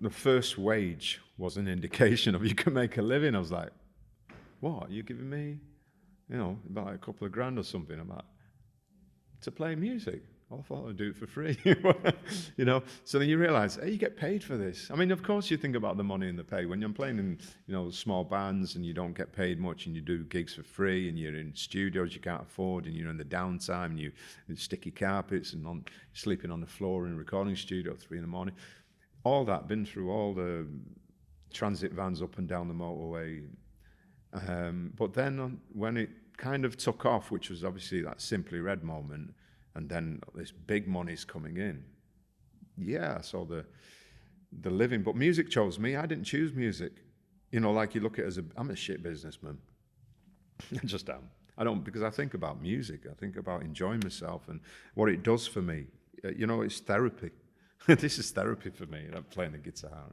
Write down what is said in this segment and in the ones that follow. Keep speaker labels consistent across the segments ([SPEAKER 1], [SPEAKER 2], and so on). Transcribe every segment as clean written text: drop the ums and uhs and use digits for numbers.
[SPEAKER 1] the first wage was an indication of you can make a living. I was like, what, you're giving me, about a couple of grand or something? I'm like, to play music? Well, I thought I'd do it for free. So then you realize, hey, you get paid for this. I mean, of course you think about the money and the pay. When you're playing in, small bands and you don't get paid much and you do gigs for free and you're in studios you can't afford and you're in the downtime and you sticky carpets and sleeping on the floor in a recording studio at 3 a.m. All that, been through all the transit vans up and down the motorway. But then when it kind of took off, which was obviously that Simply Red moment, and then this big money's coming in. Yeah, I saw the living, but music chose me. I didn't choose music. Like you look at it as I'm a shit businessman. I just am. I don't, because I think about music. I think about enjoying myself and what it does for me. It's therapy. This is therapy for me. I'm playing the guitar,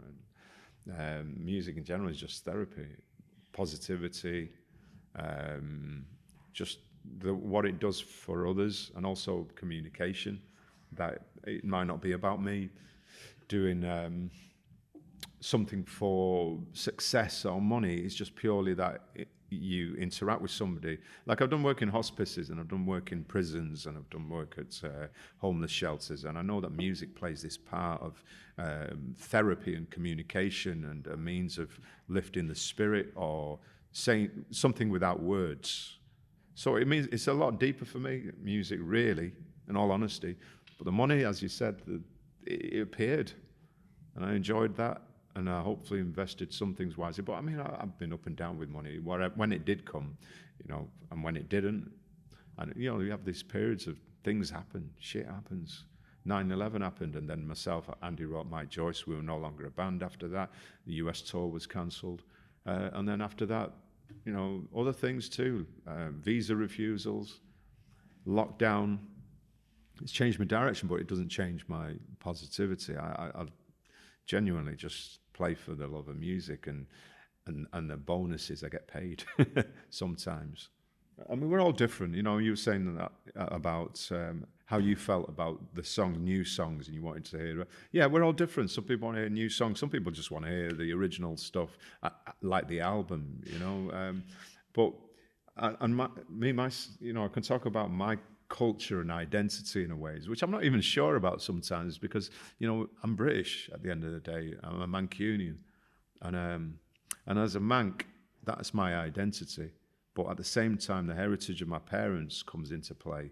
[SPEAKER 1] and music in general is just therapy, positivity, just what it does for others, and also communication. That it might not be about me doing something for success or money. It's just purely that you interact with somebody. Like I've done work in hospices, and I've done work in prisons, and I've done work at homeless shelters, and I know that music plays this part of therapy and communication and a means of lifting the spirit or saying something without words. So it means it's a lot deeper for me, music, really, in all honesty. But the money, as you said, it appeared, and I enjoyed that, and I hopefully invested some things wisely. But I mean, I've been up and down with money. When it did come, and when it didn't, and you have these periods of things happen, shit happens. 9/11 happened, and then myself, Andy Rock, Mike Joyce, we were no longer a band after that. The US tour was cancelled, and then after that, other things too, visa refusals, lockdown. It's changed my direction, but it doesn't change my positivity. I genuinely just play for the love of music, and the bonus is I get paid sometimes. I mean, we're all different. You were saying that about how you felt about the new songs, and you wanted to hear. Yeah, we're all different. Some people want to hear new songs. Some people just want to hear the original stuff, like the album. But I can talk about my culture and identity in a ways which I'm not even sure about sometimes, because I'm British at the end of the day. I'm a Mancunian, and as a Manc, that's my identity. But at the same time, the heritage of my parents comes into play.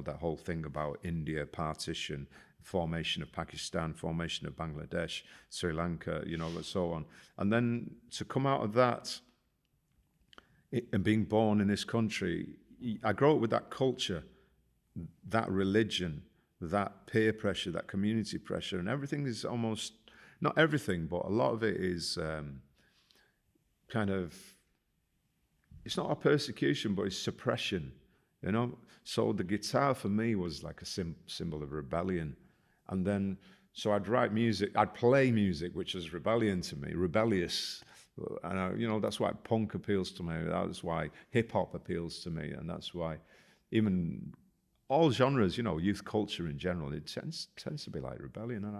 [SPEAKER 1] That whole thing about India, partition, formation of Pakistan, formation of Bangladesh, Sri Lanka, and so on. And then to come out of that and being born in this country, I grew up with that culture, that religion, that peer pressure, that community pressure, and everything is almost, not everything, but a lot of it is kind of, it's not a persecution, but it's suppression, So the guitar for me was like a symbol of rebellion. And then, so I'd write music, I'd play music, which is rebellion to me, rebellious. And that's why punk appeals to me. That's why hip hop appeals to me. And that's why even all genres, youth culture in general, it tends to be like rebellion. And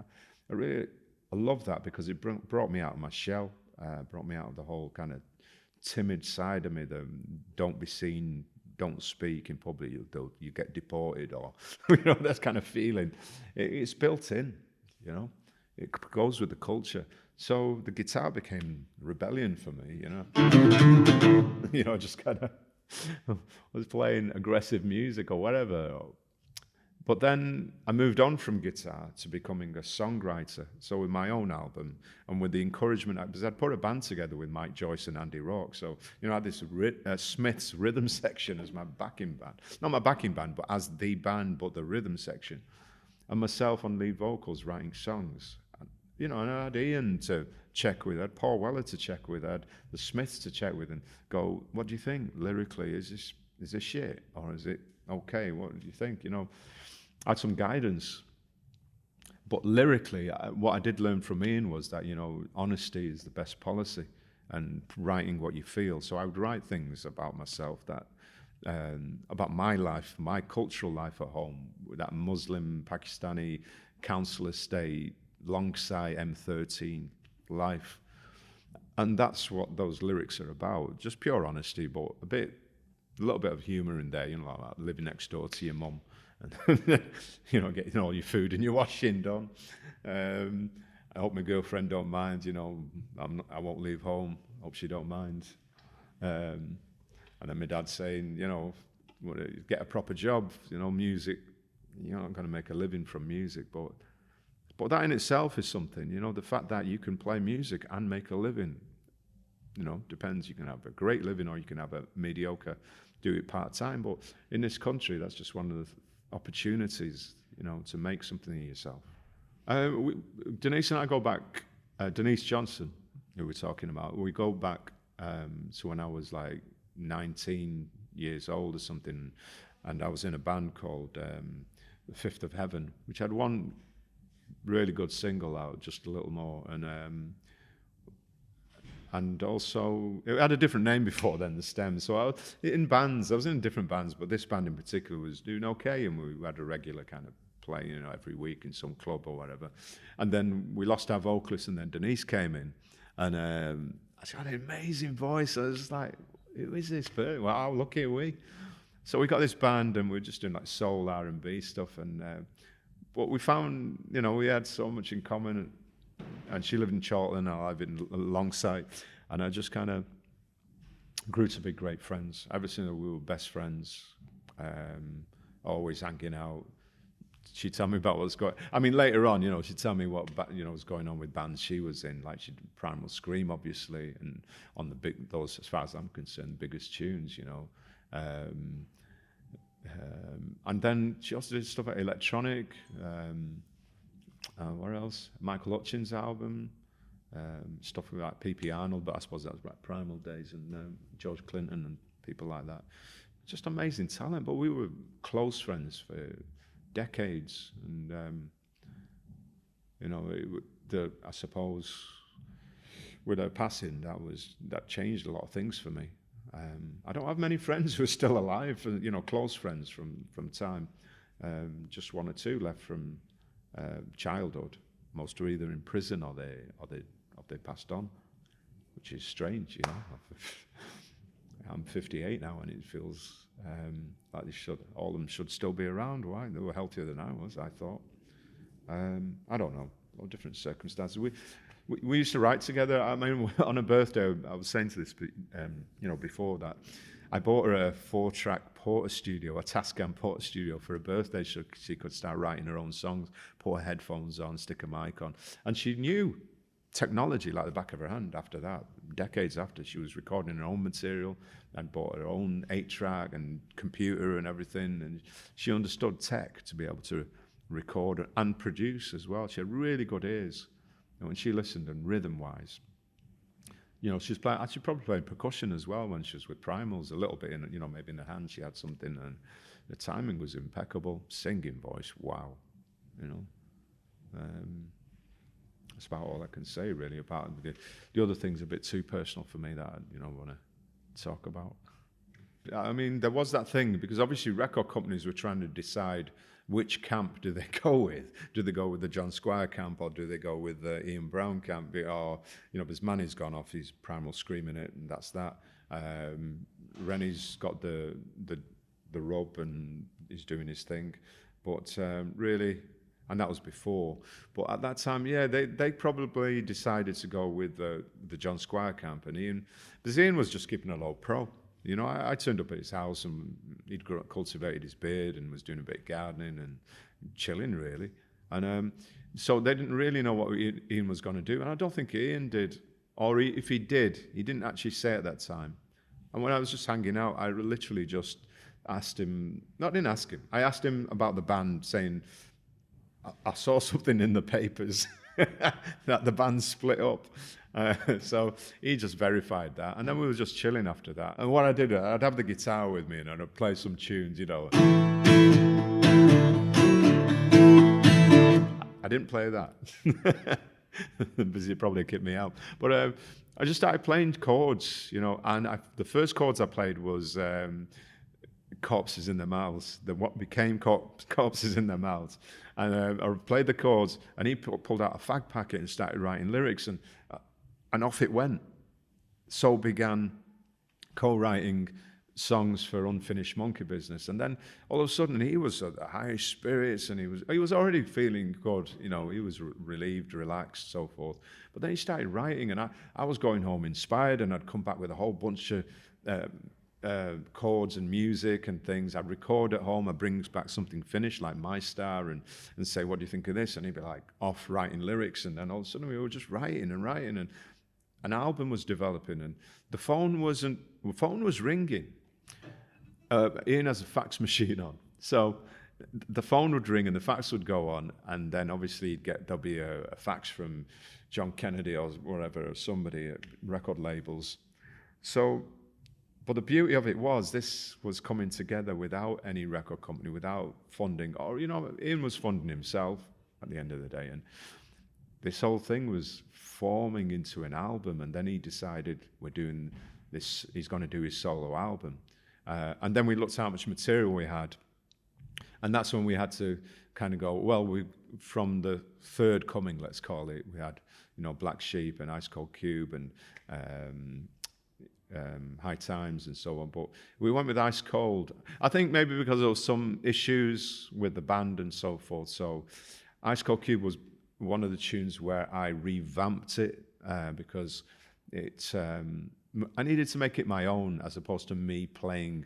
[SPEAKER 1] I love that, because it brought me out of my shell, brought me out of the whole kind of timid side of me, the don't be seen, don't speak in public, you get deported, or that kind of feeling. It's built in, it goes with the culture. So the guitar became rebellion for me, just kind of was playing aggressive music or whatever. But then I moved on from guitar to becoming a songwriter. So with my own album, and with the encouragement, because I'd put a band together with Mike Joyce and Andy Rock. So, I had this Smith's rhythm section as my backing band. Not my backing band, but as the band, but the rhythm section. And myself on lead vocals writing songs. And I had Ian to check with, I had Paul Weller to check with, I had the Smiths to check with, and go, what do you think lyrically? Is this shit, or is it okay? What do you think? I had some guidance. But lyrically, what I did learn from Ian was that, honesty is the best policy, and writing what you feel. So I would write things about myself, that about my life, my cultural life at home, with that Muslim, Pakistani council estate, long sight M13 life. And that's what those lyrics are about, just pure honesty, but a little bit of humour in there, like that, living next door to your mum, and getting all your food and your washing done. I hope my girlfriend don't mind, I won't leave home, hope she don't mind. And then my dad saying, get a proper job, music, you're not going to make a living from music, but that in itself is something, the fact that you can play music and make a living, depends. You can have a great living or you can have a mediocre, do it part-time. But in this country, that's just one of the opportunities, to make something of yourself. Denise and I go back, Denise Johnson, who we're talking about, we go back to when I was like 19 years old or something, and I was in a band called The Fifth of Heaven, which had one really good single out, Just a Little More, and also it had a different name before then, The Stem. So I was in different bands, but this band in particular was doing okay, and we had a regular kind of play, every week in some club or whatever. And then we lost our vocalist, and then Denise came in, and she had an amazing voice. I was like, who is this person? Well, how lucky are we? So we got this band, and we're just doing like soul R&B stuff, and but we found, we had so much in common, and she lived in Chorlton, and I live in Longside, and I just kind of grew to be great friends. Ever since we were best friends, always hanging out. She'd tell me about what's going. I mean, later on, she'd tell me what was going on with bands she was in. Like she did Primal Scream, obviously, and on those, as far as I'm concerned, biggest tunes. And then she also did stuff like electronic. What else? Michael Hutchins' album, stuff like P.P. Arnold, but I suppose that was like Primal days, and George Clinton and people like that. Just amazing talent, but we were close friends for decades, and I suppose with her passing, that changed a lot of things for me. I don't have many friends who are still alive, close friends from time. Just one or two left from childhood. Most are either in prison or they passed on, which is strange, I'm 58 now, and it feels like all of them should still be around. Why? They were healthier than I was, I thought. I don't know, all different circumstances. We used to write together. I mean, on a birthday, I was saying to this, before that, I bought her a 4-track Porter studio, a Tascam Porter studio for her birthday, so she could start writing her own songs, put her headphones on, stick a mic on. And she knew technology like the back of her hand after that. Decades after, she was recording her own material and bought her own 8-track and computer and everything. And she understood tech to be able to record and produce as well. She had really good ears. And when she listened, and rhythm-wise, she was probably playing percussion as well when she was with Primals, a little bit in, maybe in her hand she had something, and the timing was impeccable. Singing voice, wow, That's about all I can say really about it. The other thing's a bit too personal for me that I want to talk about. I mean, there was that thing, because obviously record companies were trying to decide which camp do they go with. Do they go with the John Squire camp, or do they go with the Ian Brown camp? Or, because Manny's gone off, he's Primal Screaming it, and that's that. Rennie's got the rub and he's doing his thing. But really, and that was before. But at that time, yeah, they probably decided to go with the John Squire camp, and Ian was just keeping a low pro. I turned up at his house, and he'd cultivated his beard and was doing a bit of gardening and chilling, really. And so they didn't really know what Ian was going to do. And I don't think Ian did. Or if he did, he didn't actually say at that time. And when I was just hanging out, I literally just asked him, I asked him about the band, saying, I saw something in the papers that the band split up. So he just verified that, and then we were just chilling after that. And what I did, I'd have the guitar with me, and I'd play some tunes, I didn't play that because he'd probably kick me out. But I just started playing chords, and the first chords I played was corpses in their mouths, what became corpses in their mouths. And I played the chords, and he pulled out a fag packet and started writing lyrics, and off it went. So began co-writing songs for Unfinished Monkey Business. And then all of a sudden he was at the highest spirits, and he was already feeling good, you know, he was relieved, relaxed, so forth. But then he started writing, and I was going home inspired, and I'd come back with a whole bunch of chords and music and things. I'd record at home, I'd bring back something finished like My Star, and say, what do you think of this? And he'd be like off writing lyrics, and then all of a sudden we were just writing, and an album was developing, and the phone was ringing. Ian has a fax machine on, so the phone would ring and the fax would go on, and then obviously there'll be a fax from John Kennedy or whatever, or somebody at record labels. So, but the beauty of it was, this was coming together without any record company, without funding, or, you know, Ian was funding himself at the end of the day, and this whole thing was forming into an album. And then he decided, we're doing this, he's going to do his solo album. And then we looked at how much material we had, and that's when we had to kind of go, well, from the third coming, let's call it, we had, you know, Black Sheep and Ice Cold Cube and High Times and so on. But we went with Ice Cold, I think maybe because there was some issues with the band and so forth. So Ice Cold Cube was one of the tunes where I revamped it because I needed to make it my own, as opposed to me playing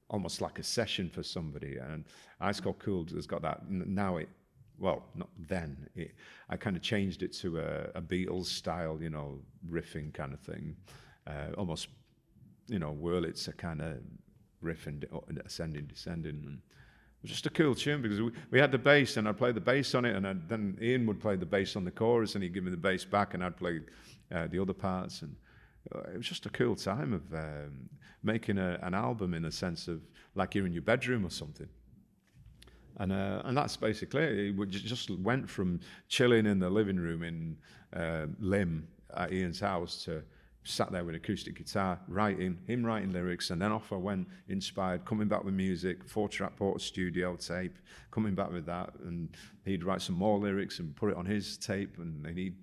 [SPEAKER 1] almost like a session for somebody. And Ice Cold Cool has got that. Now well, not then. I kind of changed it to a Beatles style, you know, riffing kind of thing. Almost, you know, Wurlitzer kind of riffing, ascending, descending. And it was just a cool tune because we had the bass, and I'd play the bass on it, and then Ian would play the bass on the chorus, and he'd give me the bass back, and I'd play the other parts. And it was just a cool time of making an album, in a sense of like you're in your bedroom or something. And that's basically it. We just went from chilling in the living room in Lim at Ian's house to sat there with an acoustic guitar, writing lyrics, and then off I went, inspired, coming back with music, 4-track Porter studio tape, coming back with that, and he'd write some more lyrics and put it on his tape, and then he'd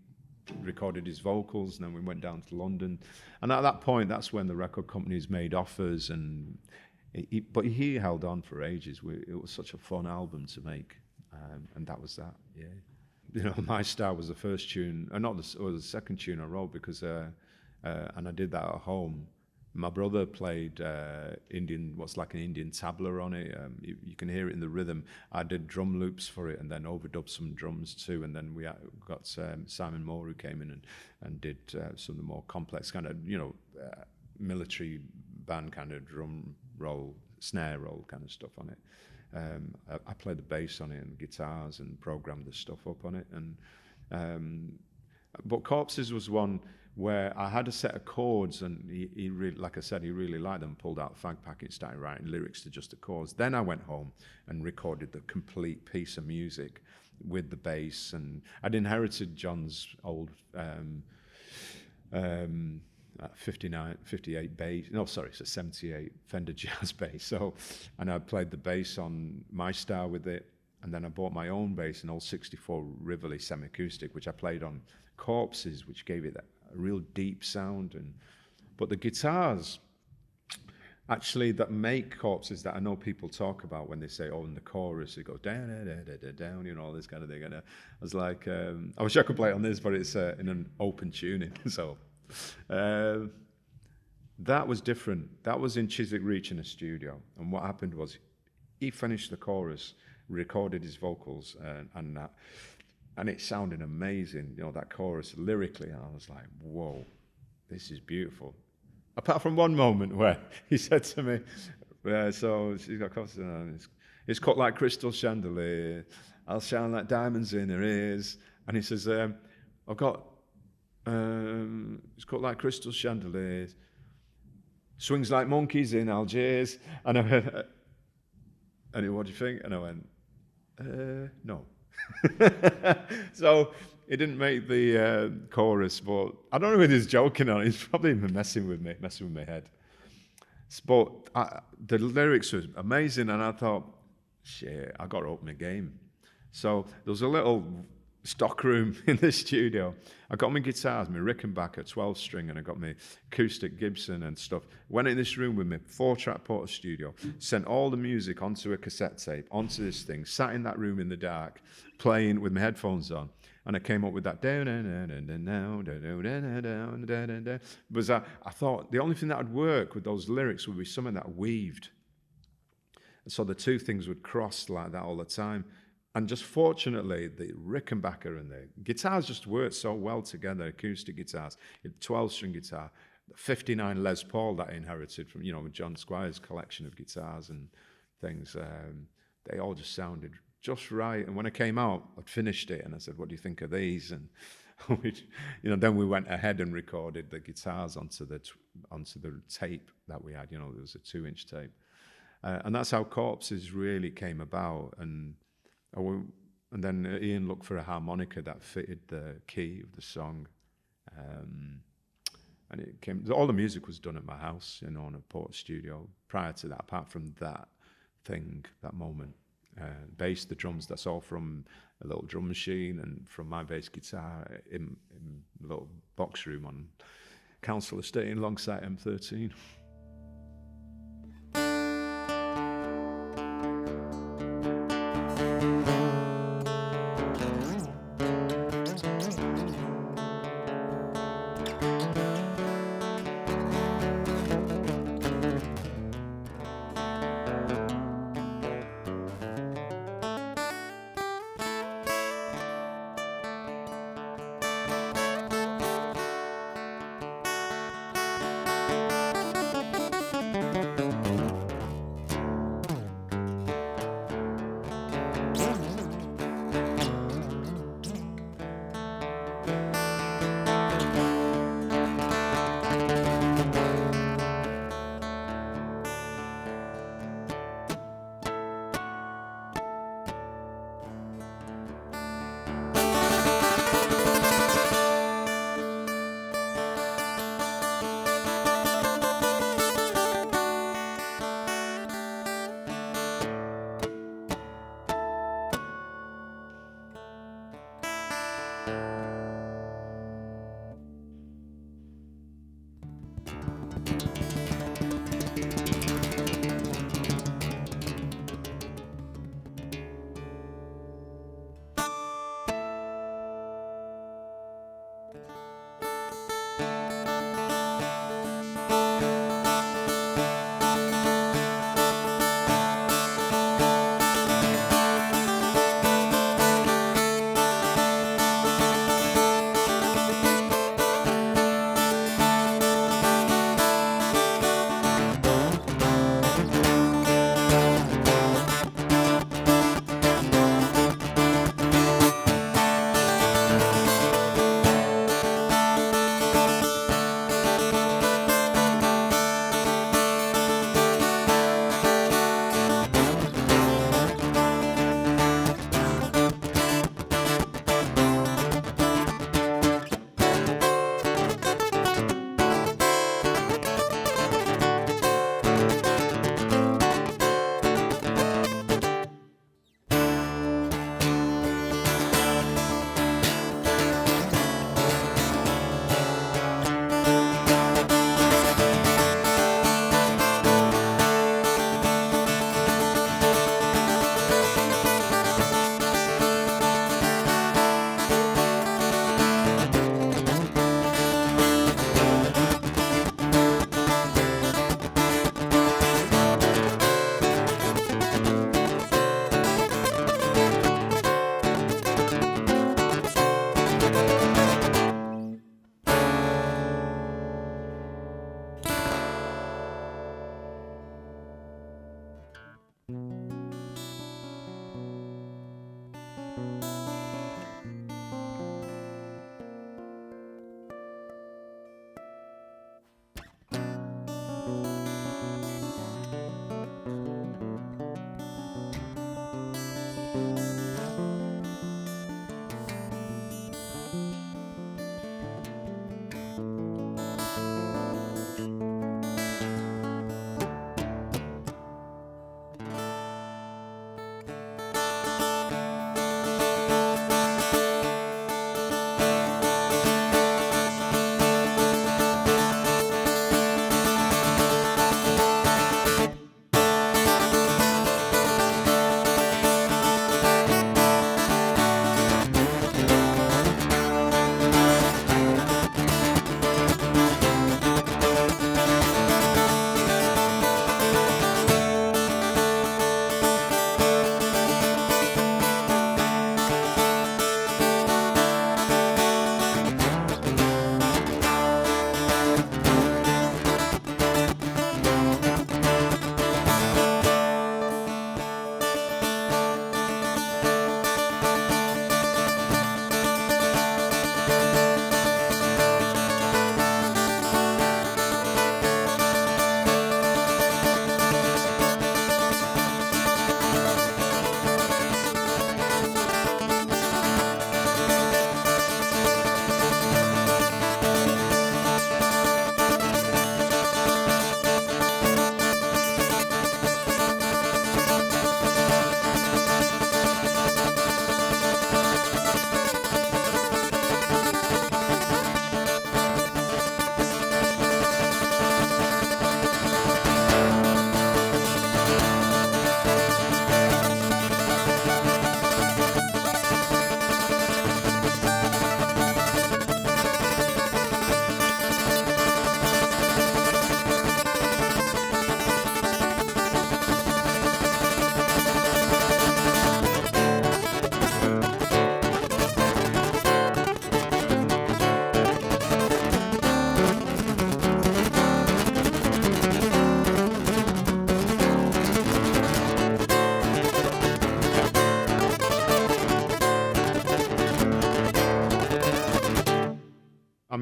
[SPEAKER 1] recorded his vocals, and then we went down to London. And at that point, that's when the record companies made offers, and but he held on for ages. It was such a fun album to make, and that was that. Yeah, you know, My Star was the first tune, or the second tune I wrote, because and I did that at home. My brother played what's like an Indian tabla on it. You can hear it in the rhythm. I did drum loops for it, and then overdubbed some drums too. And then we got Simon Moore, who came in and did some of the more complex kind of, you know, military band kind of drum roll, snare roll kind of stuff on it. I played the bass on it and guitars and programmed the stuff up on it. And but Corpses was one where I had a set of chords, and he really, like I said, he really liked them, pulled out a fag packet, started writing lyrics to just the chords. Then I went home and recorded the complete piece of music with the bass, and I'd inherited John's old 58 bass, no, sorry, it's a 78 Fender Jazz bass. So, and I played the bass on My Star with it, and then I bought my own bass, an old 64 Rivoli semi-acoustic, which I played on Corpses, which gave it a real deep sound. But the guitars actually that make Corpses, that I know people talk about when they say, oh, in the chorus it goes down, down, down, down, you know, all this kind of thing. And I was like, I wish I could play it on this, but it's in an open tuning. So that was different. That was in Chiswick Reach in a studio. And what happened was, he finished the chorus, recorded his vocals, and it sounded amazing, you know, that chorus lyrically. And I was like, whoa, this is beautiful. Apart from one moment where he said to me, so she's got Corpses on, it's cut like crystal chandelier, I'll shine like diamonds in her ears. And he says, I've got, it's cut like crystal chandeliers, swings like monkeys in Algiers. And I went, what do you think? And I went, no. So he didn't make the chorus, but I don't know if he's joking on it. He's probably messing with my head. But the lyrics were amazing, and I thought, shit, I got to up my game. So there was a little stock room in the studio. I got my guitars, my Rickenbacker 12-string, and I got my acoustic Gibson and stuff. Went in this room with my 4-track Porter studio, sent all the music onto a cassette tape, onto this thing, sat in that room in the dark, playing with my headphones on. And I came up with that. Because I thought the only thing that would work with those lyrics would be something that weaved. So the two things would cross like that all the time. And just fortunately, the Rickenbacker and the guitars just worked so well together, acoustic guitars, 12-string guitar, the 59 Les Paul that I inherited from, John Squire's collection of guitars and things. They all just sounded just right. And when I came out, I'd finished it, and I said, what do you think of these? And then we went ahead and recorded the guitars onto the tape that we had. There was a 2-inch tape. And that's how Corpses really came about. And then Ian looked for a harmonica that fitted the key of the song. And it came. All the music was done at my house, in a Porter studio. Prior to that, apart from that moment, bass, the drums, that's all from a little drum machine and from my bass guitar in a little box room on Council Estate in Longside M13.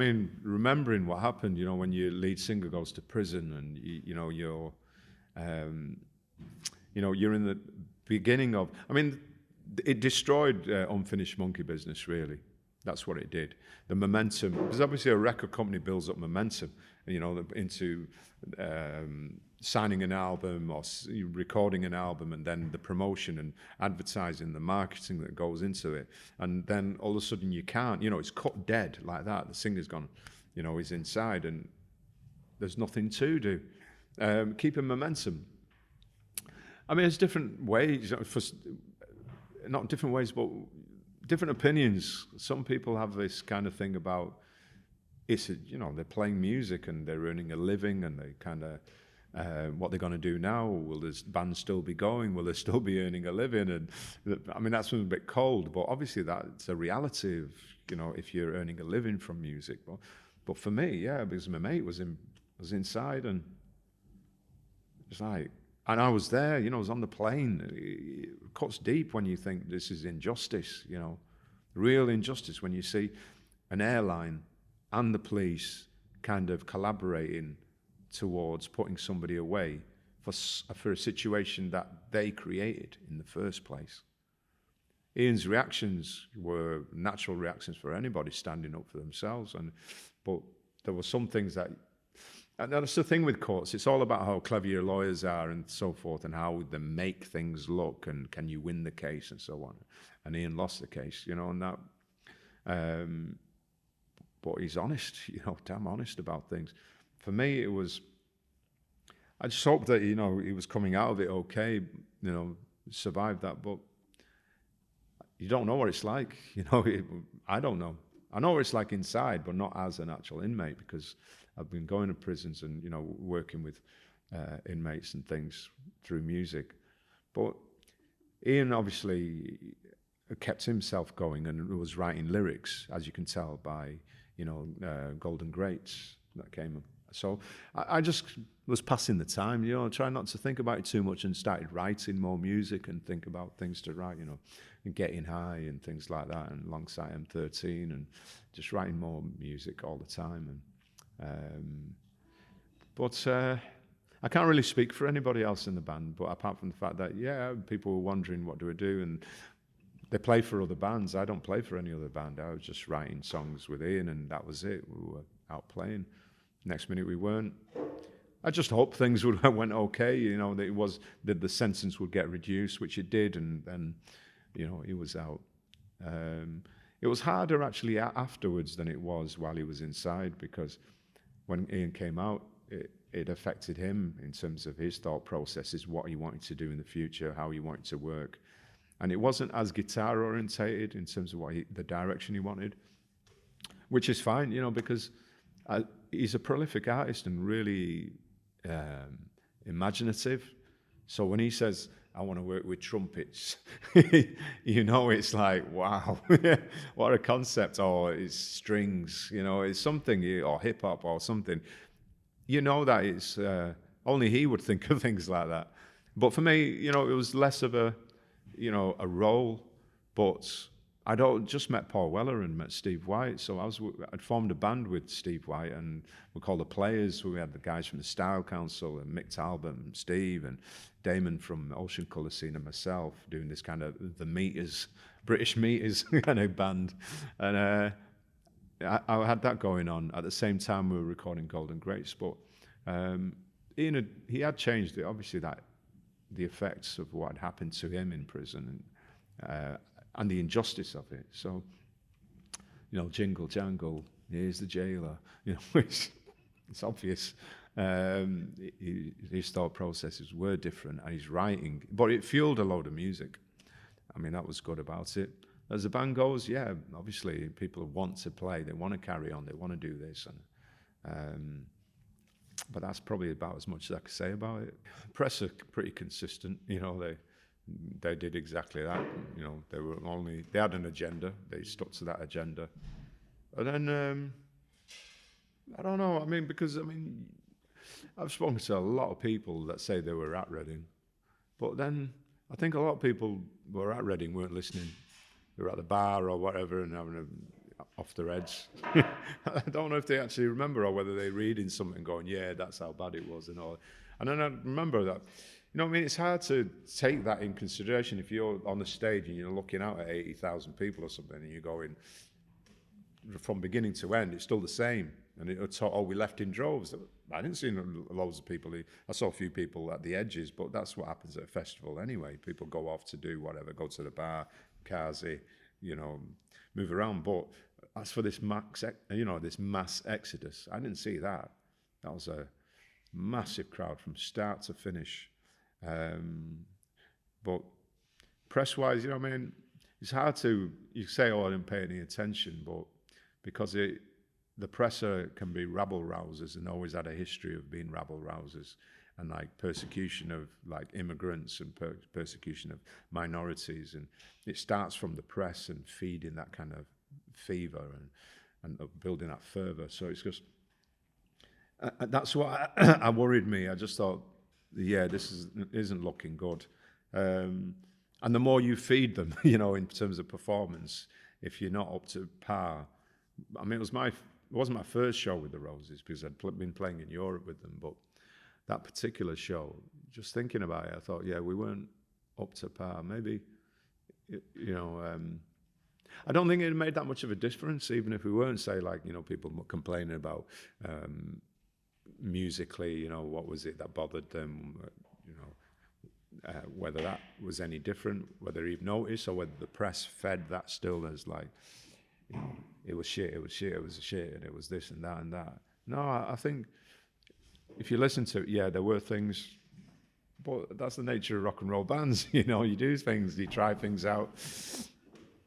[SPEAKER 1] mean, remembering what happened, when your lead singer goes to prison and you're in the beginning of. I mean, it destroyed Unfinished Monkey Business. Really, that's what it did. The momentum. Because obviously a record company builds up momentum, into signing an album or recording an album, and then the promotion and advertising, the marketing that goes into it, and then all of a sudden you can't. It's cut dead like that. The singer's gone. He's inside, and there's nothing to do. Keeping momentum. I mean, there's different ways, not different ways, but different opinions. Some people have this kind of thing about they're playing music and they're earning a living, and they kind of what they're going to do now. Will this band still be going? Will they still be earning a living? And I mean, that's a bit cold, but obviously that's a reality of if you're earning a living from music. But for me, yeah, because my mate was inside, and it's like. And I was there, I was on the plane. It cuts deep when you think this is injustice, real injustice, when you see an airline and the police kind of collaborating towards putting somebody away for a situation that they created in the first place. Ian's reactions were natural reactions for anybody standing up for themselves, but there were some things that. And that's the thing with courts. It's all about how clever your lawyers are and so forth, and how they make things look, and can you win the case and so on. And Ian lost the case, and that. But he's honest, damn honest about things. For me, it was. I just hoped that he was coming out of it okay, survived that. But you don't know what it's like, I don't know. I know what it's like inside, but not as an actual inmate, because I've been going to prisons and, working with inmates and things through music. But Ian obviously kept himself going and was writing lyrics, as you can tell by, Golden Greats that came. So I just was passing the time, trying not to think about it too much, and started writing more music and think about things to write, and Getting High and things like that, and alongside M13, and just writing more music all the time. But I can't really speak for anybody else in the band, but apart from the fact that, yeah, people were wondering what do I do, and they play for other bands. I don't play for any other band. I was just writing songs with Ian, and that was it. We were out playing. Next minute we weren't. I just hoped things went okay, that the sentence would get reduced, which it did, and then, he was out. It was harder actually afterwards than it was while he was inside, because when Ian came out, it affected him in terms of his thought processes, what he wanted to do in the future, how he wanted to work. And it wasn't as guitar orientated in terms of the direction he wanted, which is fine, because he's a prolific artist and really imaginative. So when he says, I want to work with trumpets, it's like, wow, what a concept, or it's strings, it's something, or hip hop or something. That it's, only he would think of things like that. But for me, it was less of a role, but I'd just met Paul Weller and met Steve White, so I'd formed a band with Steve White, and we called the Players. We had the guys from the Style Council, and Mick Talbot, and Steve, and Damon from Ocean Colour Scene, and myself doing this kind of the Meters, British Meters kind of band. And I had that going on. At the same time, we were recording Golden Greats, but Ian he had changed it. Obviously, the effects of what had happened to him in prison, and the injustice of it. So, jingle jangle, here's the jailer. It's obvious. His thought processes were different, and his writing, but it fueled a load of music. I mean, that was good about it. As the band goes, yeah, obviously people want to play, they want to carry on, they want to do this, and but that's probably about as much as I could say about it. Press are pretty consistent, they did exactly that. They had an agenda, they stuck to that agenda. And then, I don't know, because I've spoken to a lot of people that say they were at Reading, but then I think a lot of people were at Reading weren't listening. They were at the bar or whatever and having off their heads. I don't know if they actually remember or whether they're reading something going, yeah, that's how bad it was and all. And then I remember that, you know what I mean? It's hard to take that in consideration if you're on the stage and you're looking out at 80,000 people or something and you're going, from beginning to end, it's still the same. And it's, oh, we left in droves. I didn't see loads of people. I saw a few people at the edges, but that's what happens at a festival anyway. People go off to do whatever, go to the bar, Kazi, you know, move around. But as for this this mass exodus, I didn't see that. That was a massive crowd from start to finish. But press-wise, you know what I mean? It's hard to, you say, oh, I didn't pay any attention, but because the presser can be rabble-rousers and always had a history of being rabble-rousers and like persecution of like immigrants and persecution of minorities. And it starts from the press and feeding that kind of fever and building that further. So it's just, that's what I worried me. I just thought, yeah, this isn't looking good. And the more you feed them, you know, in terms of performance, if you're not up to par, I mean, it wasn't my first show with the Roses because I'd been playing in Europe with them, but that particular show, just thinking about it, I thought, yeah, we weren't up to par. Maybe, you know, I don't think it made that much of a difference, even if we weren't, say, like, you know, people complaining about musically, you know, what was it that bothered them, you know, whether that was any different, whether he noticed, or whether the press fed that still as like, you know, it was shit, it was shit, it was shit, and it was this and that and that. No, I think if you listen to it, yeah, there were things, but that's the nature of rock and roll bands. You know, you do things, you try things out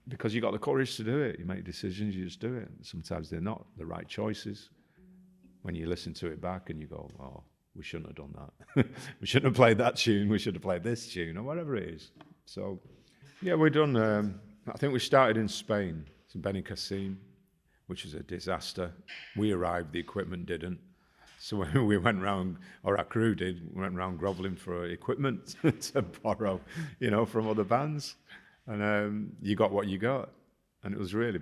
[SPEAKER 1] because you got the courage to do it. You make decisions, you just do it. Sometimes they're not the right choices. When you listen to it back and you go, oh, we shouldn't have done that. We shouldn't have played that tune. We should have played this tune, or whatever it is. So, yeah, we're done. I think we started in Spain, in Benicassim, which was a disaster. We arrived, the equipment didn't. So when we went round, or our crew did, we went round grovelling for equipment to borrow, you know, from other bands. And you got what you got. And it was really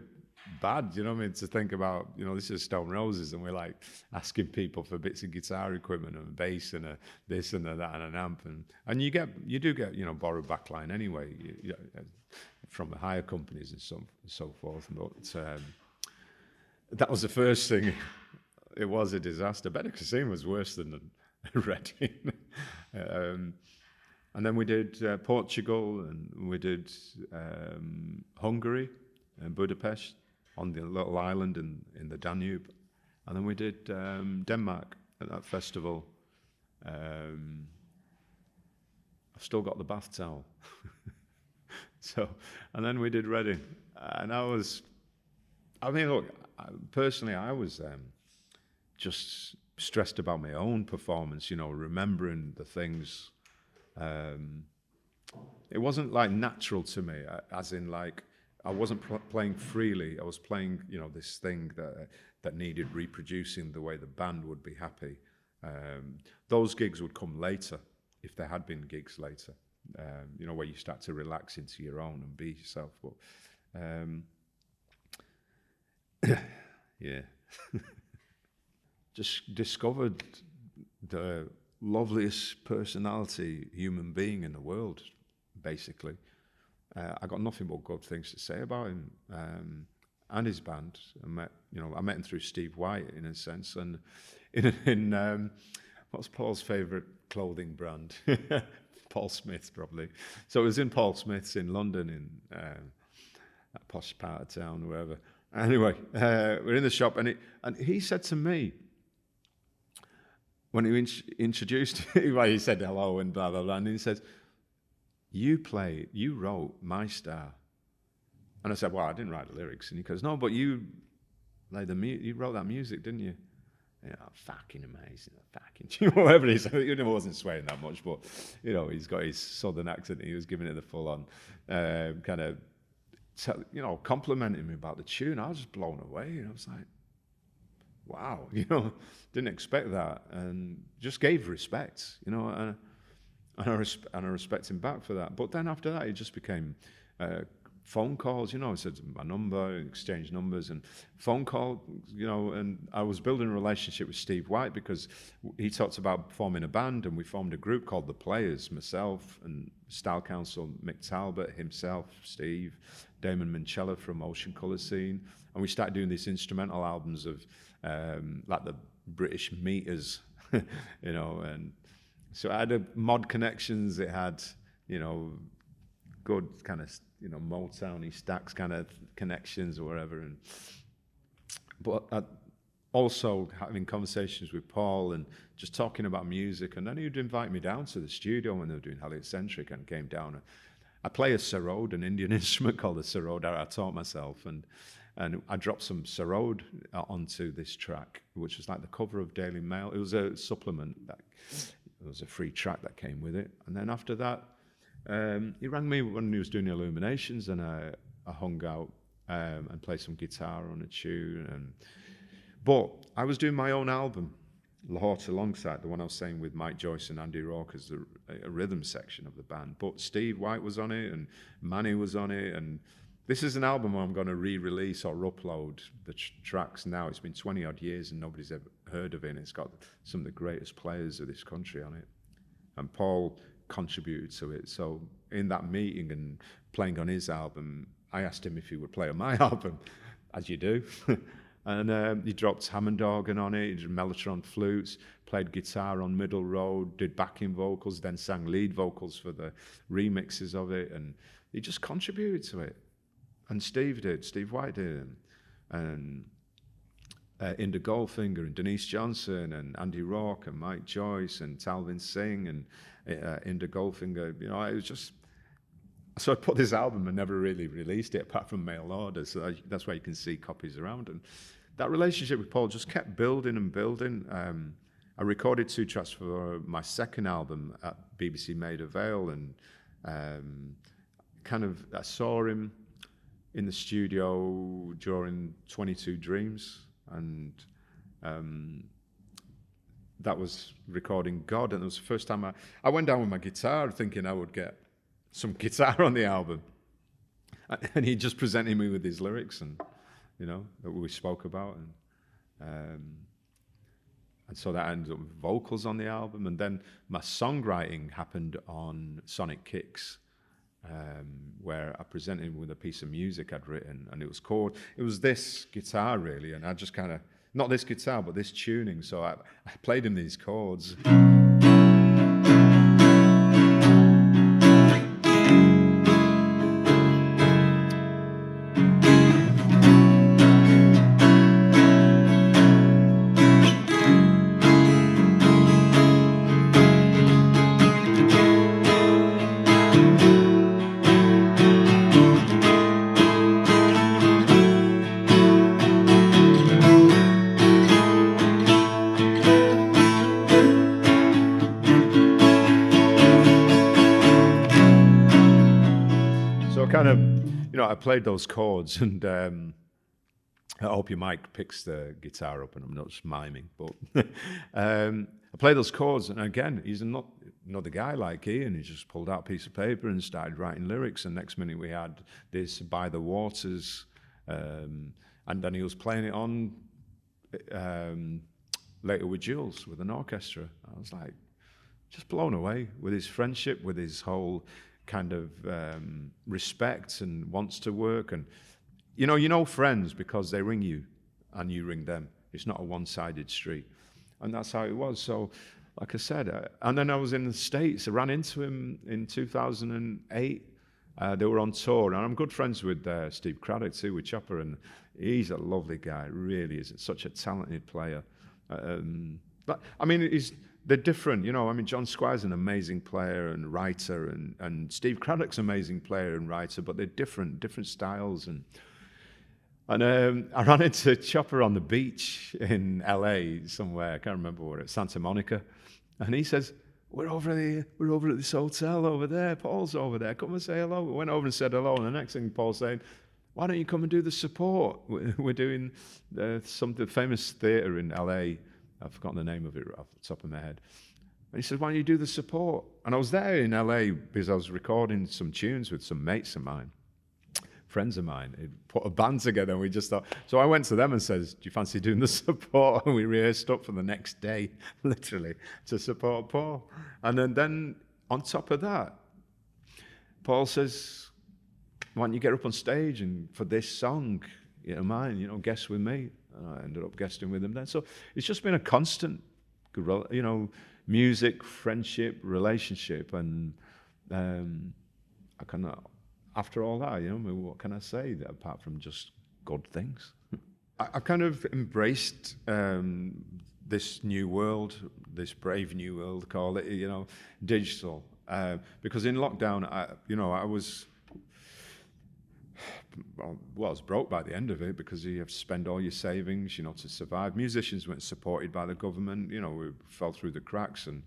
[SPEAKER 1] bad, you know what I mean, to think about, you know, this is Stone Roses and we're like asking people for bits of guitar equipment and a bass and a this and a that and an amp. And you do get, you know, borrowed backline anyway, from the hire companies and so forth. But that was the first thing. It was a disaster. Benicassim was worse than Reading. And then we did Portugal, and we did Hungary and Budapest on the little island in the Danube. And then we did Denmark at that festival. I've still got the bath towel. And then we did Reading. And I mean, look, personally, I was just stressed about my own performance, you know, remembering the things. It wasn't like natural to me, as in like I wasn't playing freely. I was playing, you know, this thing that needed reproducing the way the band would be happy. Those gigs would come later, if there had been gigs later, you know, where you start to relax into your own and be yourself. But yeah, just discovered the loveliest personality human being in the world, basically. I got nothing but good things to say about him and his band. I met him through Steve White in a sense, and in what's Paul's favourite clothing brand? Paul Smith, probably. So it was in Paul Smith's in London, in that posh part of town, or wherever. Anyway, we're in the shop, and he said to me, when he introduced me, well, he said hello and blah, blah, blah, and he says, you wrote My Star. And I said, well, I didn't write the lyrics. And he goes, no, but you wrote that music, didn't you? You know, fucking amazing, fucking, whatever he said. You know, I wasn't swearing that much, but, you know, he's got his southern accent. He was giving it the full-on kind of, you know, complimenting me about the tune. I was just blown away. And I was like, wow, you know, didn't expect that, and just gave respect, you know, and I respect him back for that. But then after that, it just became phone calls, you know, I said my number, exchange numbers, and phone call, you know, and I was building a relationship with Steve White because he talked about forming a band, and we formed a group called The Players, myself and Style Council, Mick Talbot, himself, Steve, Damon Minchella from Ocean Colour Scene, and we started doing these instrumental albums of like the British Meters, you know, and so I had mod connections, it had, you know, good kind of, you know, Motowny Stax kind of connections or whatever, and but also having conversations with Paul and just talking about music, and then he'd invite me down to the studio when they were doing Heliocentric, and came down. And I play a sarod, an Indian instrument called the sarod. I taught myself, and I dropped some sarod onto this track, which was like the cover of Daily Mail. It was a supplement that it was a free track that came with it, and then after that. He rang me when he was doing the Illuminations, and I hung out and played some guitar on a tune. But I was doing my own album, Lahore alongside the one I was saying with Mike Joyce and Andy Rourke as a rhythm section of the band. But Steve White was on it, and Manny was on it, and this is an album I'm going to re-release or upload the tracks now. It's been 20 odd years and nobody's ever heard of it, and it's got some of the greatest players of this country on it. And Paul contributed to it. So in that meeting and playing on his album, I asked him if he would play on my album, as you do. And he dropped Hammond organ on it, he did Mellotron flutes, played guitar on Middle Road, did backing vocals, then sang lead vocals for the remixes of it, and he just contributed to it. And Steve White did, and Inda Goldfinger and Denise Johnson and Andy Rourke and Mike Joyce and Talvin Singh and Inda Goldfinger. You know, it was just, so I put this album and never really released it apart from mail orders. So that's why you can see copies around. And that relationship with Paul just kept building and building. I recorded 2 tracks for my second album at BBC Maida Vale, and I saw him in the studio during 22 Dreams, and that was recording God, and it was the first time I went down with my guitar thinking I would get some guitar on the album, and he just presented me with his lyrics, and you know, that we spoke about, and so that ended up with vocals on the album. And then my songwriting happened on Sonic Kicks, where I presented him with a piece of music I'd written, and it was this guitar really, and I just kind of, not this guitar, but this tuning, so I played him these chords. I played those chords, and I hope your mic picks the guitar up and I'm not just miming, but I played those chords, and again, he's not another guy like Ian. He just pulled out a piece of paper and started writing lyrics, and next minute we had this By the Waters, and then he was playing it on later with Jules, with an orchestra. I was like, just blown away with his friendship, with his whole kind of respect and wants to work. And you know friends because they ring you and you ring them. It's not a one-sided street, and that's how it was. So like I said, and then I was in the States. I ran into him in 2008. They were on tour, and I'm good friends with Steve Craddock too, with Chopper, and he's a lovely guy, really is. Such a talented player. But I mean, they're different, you know. I mean, John Squire's an amazing player and writer, and Steve Craddock's an amazing player and writer, but they're different styles. And I ran into Chopper on the beach in LA somewhere, I can't remember where, at Santa Monica, and he says, we're over at this hotel over there, Paul's over there, come and say hello. We went over and said hello, and the next thing Paul's saying, why don't you come and do the support? We're doing the famous theatre in LA. I've forgotten the name of it off the top of my head. And he said, why don't you do the support? And I was there in LA because I was recording some tunes with some mates of mine. friends of mine. He'd put a band together, and we just thought. So I went to them and says, "Do you fancy doing the support?" And we rehearsed up for the next day, literally, to support Paul. And then on top of that, Paul says, "Why don't you get up on stage and for this song, mine, guest with me?" And I ended up guesting with him then. So it's just been a constant, music, friendship, relationship, and I kind of, after all that, what can I say apart from just good things? I kind of embraced this new world, this brave new world, call it, digital, because in lockdown, I was broke by the end of it, because you have to spend all your savings, to survive. Musicians weren't supported by the government, we fell through the cracks, and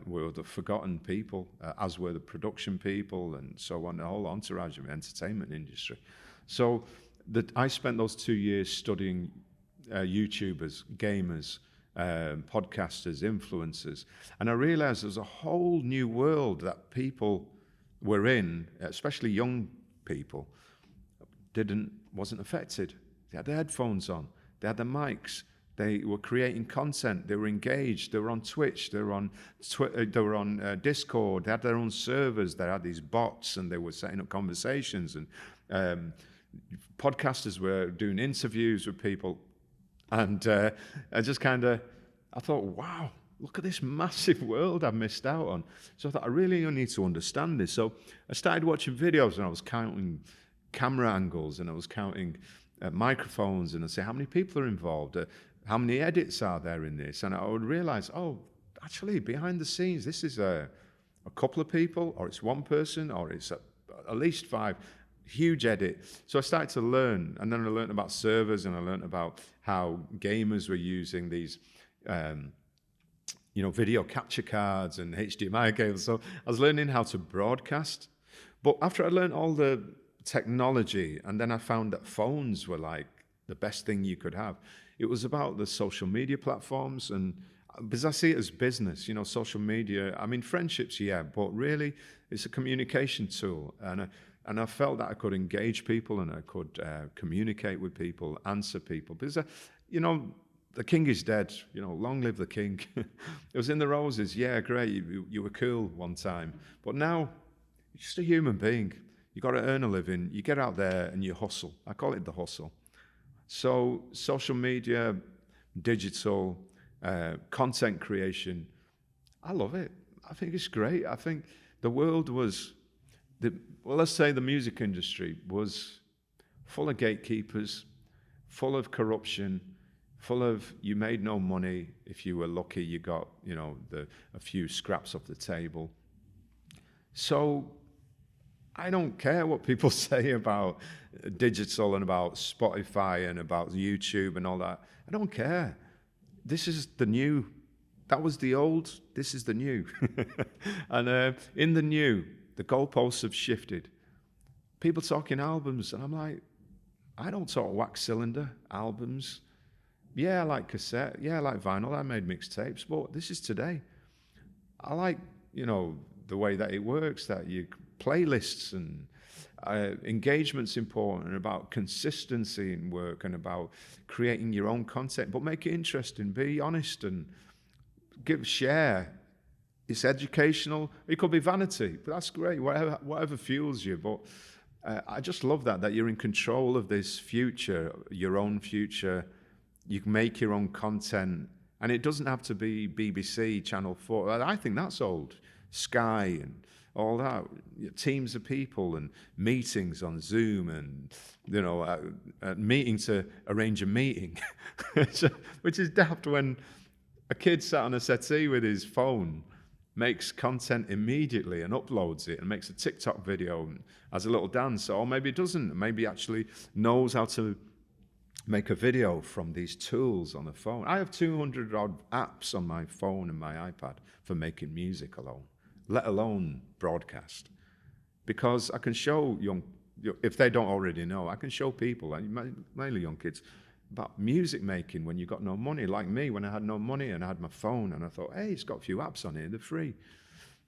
[SPEAKER 1] we were the forgotten people, as were the production people, and so on, the whole entourage of the entertainment industry. So I spent those 2 years studying YouTubers, gamers, podcasters, influencers, and I realized there's a whole new world that people were in, especially young people, wasn't affected. They had their headphones on, they had their mics, they were creating content, they were engaged, they were on Twitch, they were on Discord, they had their own servers, they had these bots, and they were setting up conversations, and podcasters were doing interviews with people, and I thought, wow, look at this massive world I've missed out on. So I thought, I really need to understand this. So I started watching videos, and I was counting camera angles, and I was counting microphones, and I say, how many people are involved? How many edits are there in this? And I would realize, actually, behind the scenes, this is a couple of people, or it's one person, or it's at least 5. Huge edit. So I started to learn, and then I learned about servers, and I learned about how gamers were using these video capture cards and HDMI cables. So I was learning how to broadcast. But after I learned all the technology, and then I found that phones were like the best thing you could have. It was about the social media platforms, and because I see it as business, social media, friendships, yeah, but really it's a communication tool. And I felt that I could engage people, and I could communicate with people, answer people. Because, the king is dead, long live the king. It was in the roses, yeah, great, you were cool one time. But now, you're just a human being. You got to earn a living. You get out there and you hustle. I call it the hustle. So social media, digital, content creation, I love it. I think it's great. I think the world let's say the music industry was full of gatekeepers, full of corruption, full of you made no money. If you were lucky, you got, a few scraps off the table. So I don't care what people say about digital and about Spotify and about YouTube and all that. I don't care. This is the new. That was the old. This is the new. And in the new, the goalposts have shifted. People talking albums, and I'm like, I don't talk wax cylinder albums. Yeah, I like cassette. Yeah, I like vinyl. I made mixtapes, but this is today. I like, the way that it works, that you playlists, and engagement's important, and about consistency in work, and about creating your own content, but make it interesting, be honest, and share. It's educational. It could be vanity, but that's great, whatever fuels you. But I just love that you're in control of this future, your own future. You can make your own content, and it doesn't have to be BBC, Channel 4. I think that's old. Sky and all that, teams of people and meetings on Zoom, and a meeting to arrange a meeting, which is daft when a kid sat on a settee with his phone makes content immediately and uploads it and makes a TikTok video and has a little dance, or maybe doesn't, maybe actually knows how to make a video from these tools on the phone. I have 200 odd apps on my phone and my iPad for making music alone, let alone broadcast. Because I can show if they don't already know, I can show people, mainly young kids, about music making when you got no money, like me, when I had no money and I had my phone and I thought, hey, it's got a few apps on here, they're free.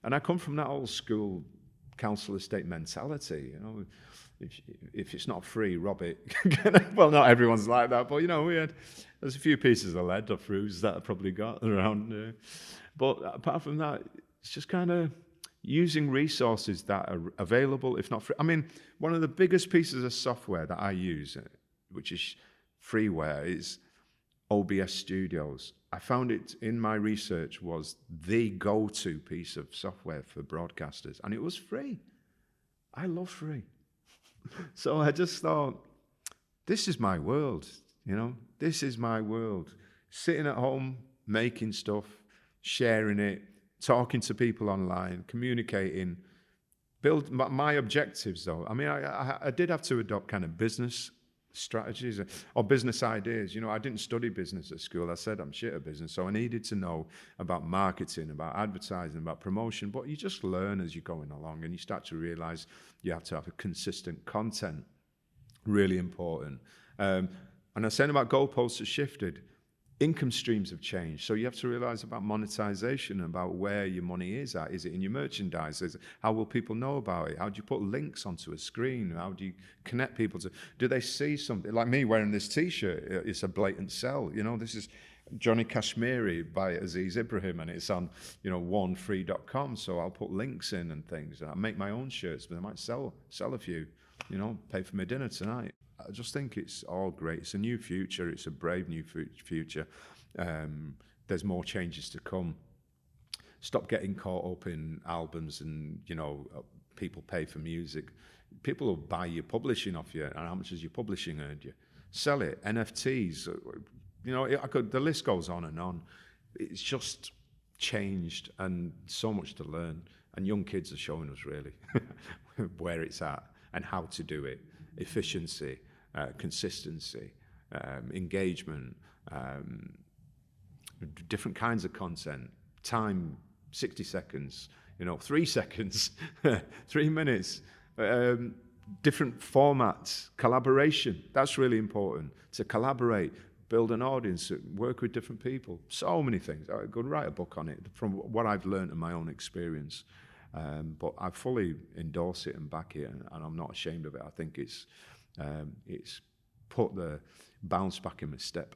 [SPEAKER 1] And I come from that old school council estate mentality, if it's not free, rob it. Well, not everyone's like that, but you know, there's a few pieces of lead or fruits that I probably got around. But apart from that, it's just kind of using resources that are available, if not free. I mean, one of the biggest pieces of software that I use, which is freeware, is OBS Studios. I found it in my research was the go-to piece of software for broadcasters, and it was free. I love free. So I just thought, this is my world, you know, this is my world. Sitting at home, making stuff, sharing it, talking to people online, communicating, build my objectives though. I mean, I did have to adopt kind of business strategies or business ideas. You know, I didn't study business at school. I said I'm shit at business. So I needed to know about marketing, about advertising, about promotion, but you just learn as you're going along and you start to realize you have to have a consistent content. Really important. And I was saying about goalposts have shifted. Income streams have changed. So you have to realize about monetization, about where your money is at. Is it in your merchandise? How will people know about it? How do you put links onto a screen? How do you connect people to, do they see something? Like me wearing this t-shirt, it's a blatant sell. You know, this is Johnny Kashmiri by AZIZ IBRAHIM, and it's on, you know, onefree.com. So I'll put links in and things. And I make my own shirts, but I might sell a few, you know, pay for my dinner tonight. I just think it's all great. It's a new future. It's a brave new future. There's more changes to come. Stop getting caught up in albums and, you know, people pay for music. People will buy your publishing off you, and how much has your publishing earned you? Sell it. NFTs. You know, the list goes on and on. It's just changed, and so much to learn. And young kids are showing us really where it's at and how to do it. Efficiency. Consistency, engagement, different kinds of content, time, 60 seconds, you know, 3 seconds, 3 minutes, different formats, collaboration. That's really important, to collaborate, build an audience, work with different people, so many things. I could write a book on it from what I've learned in my own experience. But I fully endorse it and back it, and I'm not ashamed of it. I think it's put the bounce back in my step.